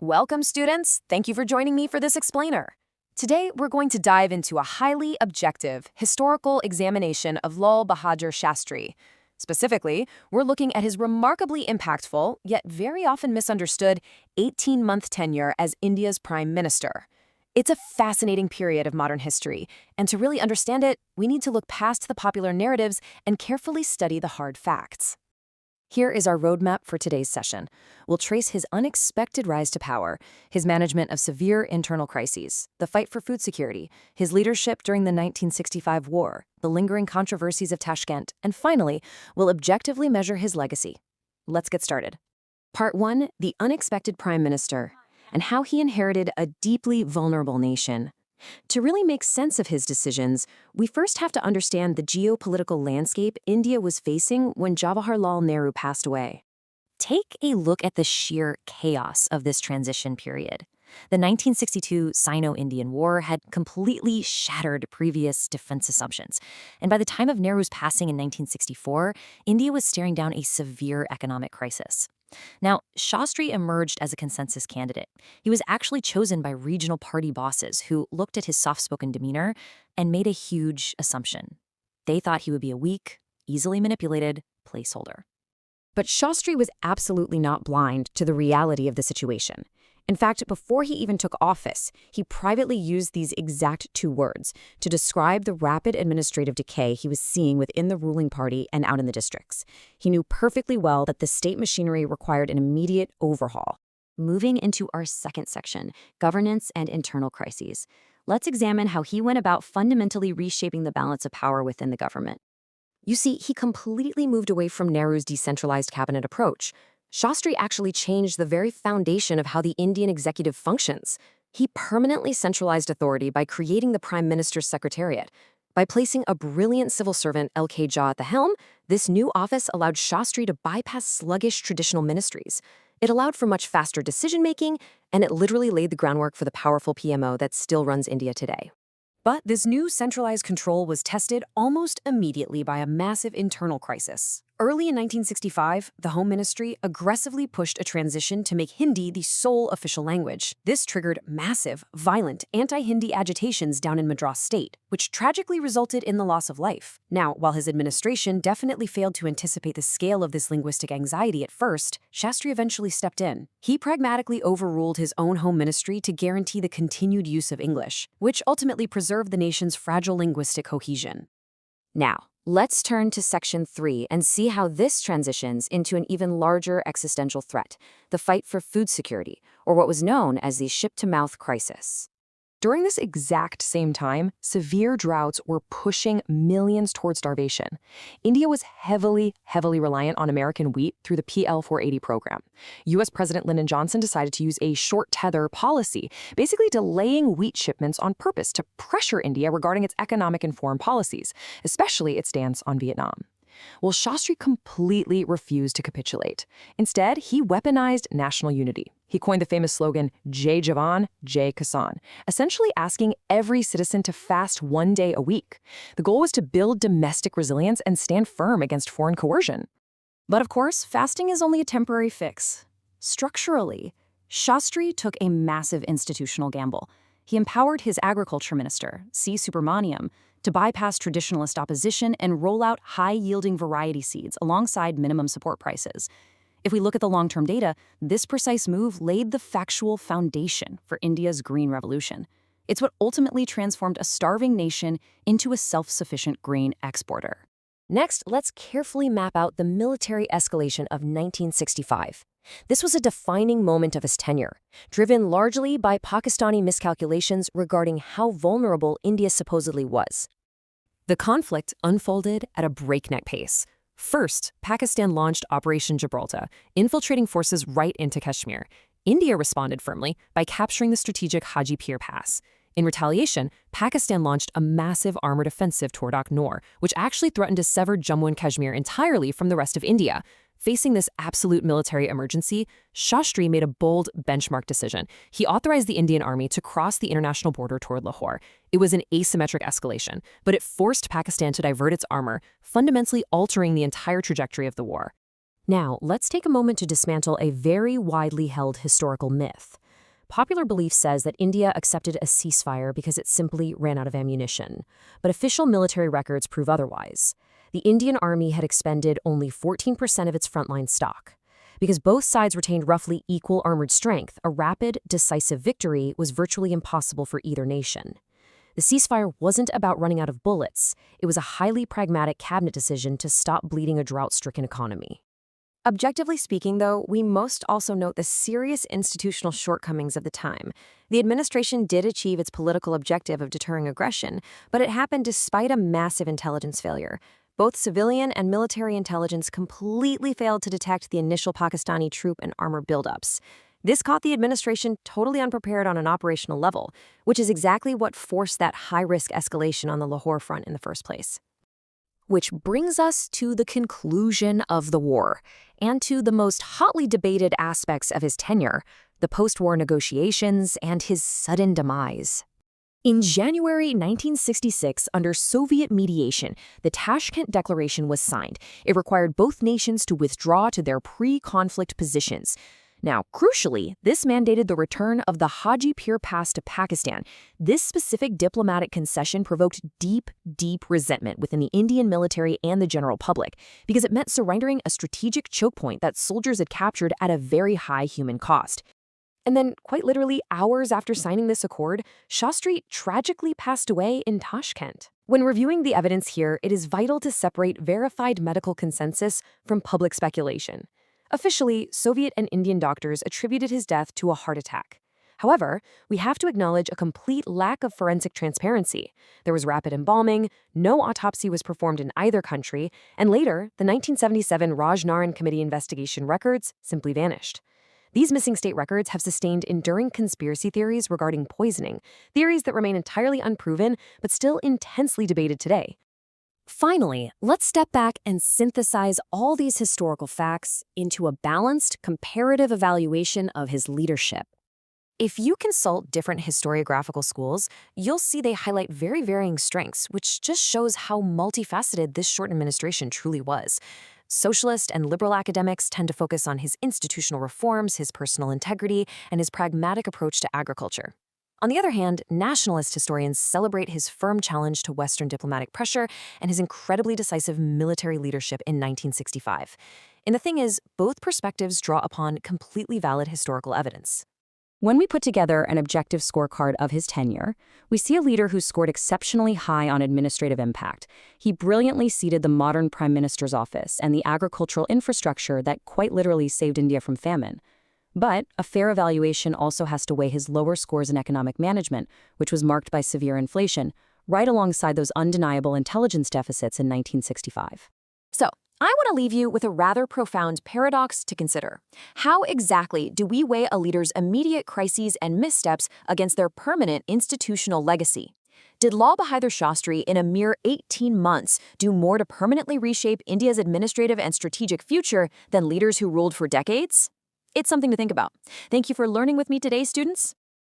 Welcome, students. Thank you for joining me for this explainer. Today, we're going to dive into a highly objective historical examination of Lal Bahadur Shastri. Specifically, we're looking at his remarkably impactful, yet very often misunderstood, 18-month tenure as India's Prime Minister. It's a fascinating period of modern history, and to really understand it, we need to look past the popular narratives and carefully study the hard facts. Here is our roadmap for today's session. We'll trace his unexpected rise to power, his management of severe internal crises, the fight for food security, his leadership during the 1965 war, the lingering controversies of Tashkent, and finally, we'll objectively measure his legacy. Let's get started. Part 1, the unexpected Prime Minister, and how he inherited a deeply vulnerable nation. To really make sense of his decisions, we first have to understand the geopolitical landscape India was facing when Jawaharlal Nehru passed away. Take a look at the sheer chaos of this transition period. The 1962 Sino-Indian War had completely shattered previous defense assumptions, and by the time of Nehru's passing in 1964, India was staring down a severe economic crisis. Now, Shastri emerged as a consensus candidate. He was actually chosen by regional party bosses who looked at his soft-spoken demeanor and made a huge assumption. They thought he would be a weak, easily manipulated placeholder. But Shastri was absolutely not blind to the reality of the situation. In fact, before he even took office, he privately used these exact two words to describe the rapid administrative decay he was seeing within the ruling party and out in the districts. He knew perfectly well that the state machinery required an immediate overhaul. Moving into our second section, governance and internal crises, let's examine how he went about fundamentally reshaping the balance of power within the government. You see, he completely moved away from Nehru's decentralized cabinet approach. Shastri actually changed the very foundation of how the Indian executive functions. He permanently centralized authority by creating the Prime Minister's Secretariat. By placing a brilliant civil servant, L.K. Jha, at the helm, this new office allowed Shastri to bypass sluggish traditional ministries. It allowed for much faster decision-making, and it literally laid the groundwork for the powerful PMO that still runs India today. But this new centralized control was tested almost immediately by a massive internal crisis. Early in 1965, the Home Ministry aggressively pushed a transition to make Hindi the sole official language. This triggered massive, violent, anti-Hindi agitations down in Madras state, which tragically resulted in the loss of life. Now, while his administration definitely failed to anticipate the scale of this linguistic anxiety at first, Shastri eventually stepped in. He pragmatically overruled his own Home Ministry to guarantee the continued use of English, which ultimately preserved the nation's fragile linguistic cohesion. Now, let's turn to Section 3 and see how this transitions into an even larger existential threat, the fight for food security, or what was known as the ship-to-mouth crisis. During this exact same time, severe droughts were pushing millions toward starvation. India was heavily reliant on American wheat through the PL 480 program. U.S. President Lyndon Johnson decided to use a short tether policy, basically delaying wheat shipments on purpose to pressure India regarding its economic and foreign policies, especially its stance on Vietnam. Well, Shastri completely refused to capitulate. Instead, he weaponized national unity. He coined the famous slogan, Jai Jawan, Jai Kisan, essentially asking every citizen to fast one day a week. The goal was to build domestic resilience and stand firm against foreign coercion. But of course, fasting is only a temporary fix. Structurally, Shastri took a massive institutional gamble. He empowered his agriculture minister, C. Subramaniam, to bypass traditionalist opposition and roll out high-yielding variety seeds alongside minimum support prices. If we look at the long-term data, this precise move laid the factual foundation for India's green revolution. It's what ultimately transformed a starving nation into a self-sufficient grain exporter. Next, let's carefully map out the military escalation of 1965. This was a defining moment of his tenure, driven largely by Pakistani miscalculations regarding how vulnerable India supposedly was. The conflict unfolded at a breakneck pace. First, Pakistan launched Operation Gibraltar, infiltrating forces right into Kashmir. India responded firmly by capturing the strategic Haji Pir Pass. In retaliation, Pakistan launched a massive armored offensive toward Aknor, which actually threatened to sever Jammu and Kashmir entirely from the rest of India. Facing this absolute military emergency, Shastri made a bold benchmark decision. He authorized the Indian army to cross the international border toward Lahore. It was an asymmetric escalation, but it forced Pakistan to divert its armor, fundamentally altering the entire trajectory of the war. Now, let's take a moment to dismantle a very widely held historical myth. Popular belief says that India accepted a ceasefire because it simply ran out of ammunition, but official military records prove otherwise. The Indian army had expended only 14% of its frontline stock. Because both sides retained roughly equal armored strength, a rapid, decisive victory was virtually impossible for either nation. The ceasefire wasn't about running out of bullets. It was a highly pragmatic cabinet decision to stop bleeding a drought-stricken economy. Objectively speaking, though, we must also note the serious institutional shortcomings of the time. The administration did achieve its political objective of deterring aggression, but it happened despite a massive intelligence failure. Both civilian and military intelligence completely failed to detect the initial Pakistani troop and armor buildups. This caught the administration totally unprepared on an operational level, which is exactly what forced that high-risk escalation on the Lahore front in the first place. Which brings us to the conclusion of the war, and to the most hotly debated aspects of his tenure, the post-war negotiations and his sudden demise. In January 1966, under Soviet mediation, the Tashkent Declaration was signed. It required both nations to withdraw to their pre-conflict positions. Now, crucially, this mandated the return of the Hajipur Pass to Pakistan. This specific diplomatic concession provoked deep resentment within the Indian military and the general public, because it meant surrendering a strategic choke point that soldiers had captured at a very high human cost. And then, quite literally, hours after signing this accord, Shastri tragically passed away in Tashkent. When reviewing the evidence here, it is vital to separate verified medical consensus from public speculation. Officially, Soviet and Indian doctors attributed his death to a heart attack. However, we have to acknowledge a complete lack of forensic transparency. There was rapid embalming, no autopsy was performed in either country, and later, the 1977 Rajnaran Committee investigation records simply vanished. These missing state records have sustained enduring conspiracy theories regarding poisoning, theories that remain entirely unproven but still intensely debated today. Finally, let's step back and synthesize all these historical facts into a balanced, comparative evaluation of his leadership. If you consult different historiographical schools, you'll see they highlight very varying strengths, which just shows how multifaceted this short administration truly was. Socialist and liberal academics tend to focus on his institutional reforms, his personal integrity, and his pragmatic approach to agriculture. On the other hand, nationalist historians celebrate his firm challenge to Western diplomatic pressure and his incredibly decisive military leadership in 1965. And the thing is, both perspectives draw upon completely valid historical evidence. When we put together an objective scorecard of his tenure, we see a leader who scored exceptionally high on administrative impact. He brilliantly seated the modern prime minister's office and the agricultural infrastructure that quite literally saved India from famine. But a fair evaluation also has to weigh his lower scores in economic management, which was marked by severe inflation, right alongside those undeniable intelligence deficits in 1965. So, I want to leave you with a rather profound paradox to consider. How exactly do we weigh a leader's immediate crises and missteps against their permanent institutional legacy? Did Lal Bahadur Shastri, in a mere 18 months, do more to permanently reshape India's administrative and strategic future than leaders who ruled for decades? It's something to think about. Thank you for learning with me today, students.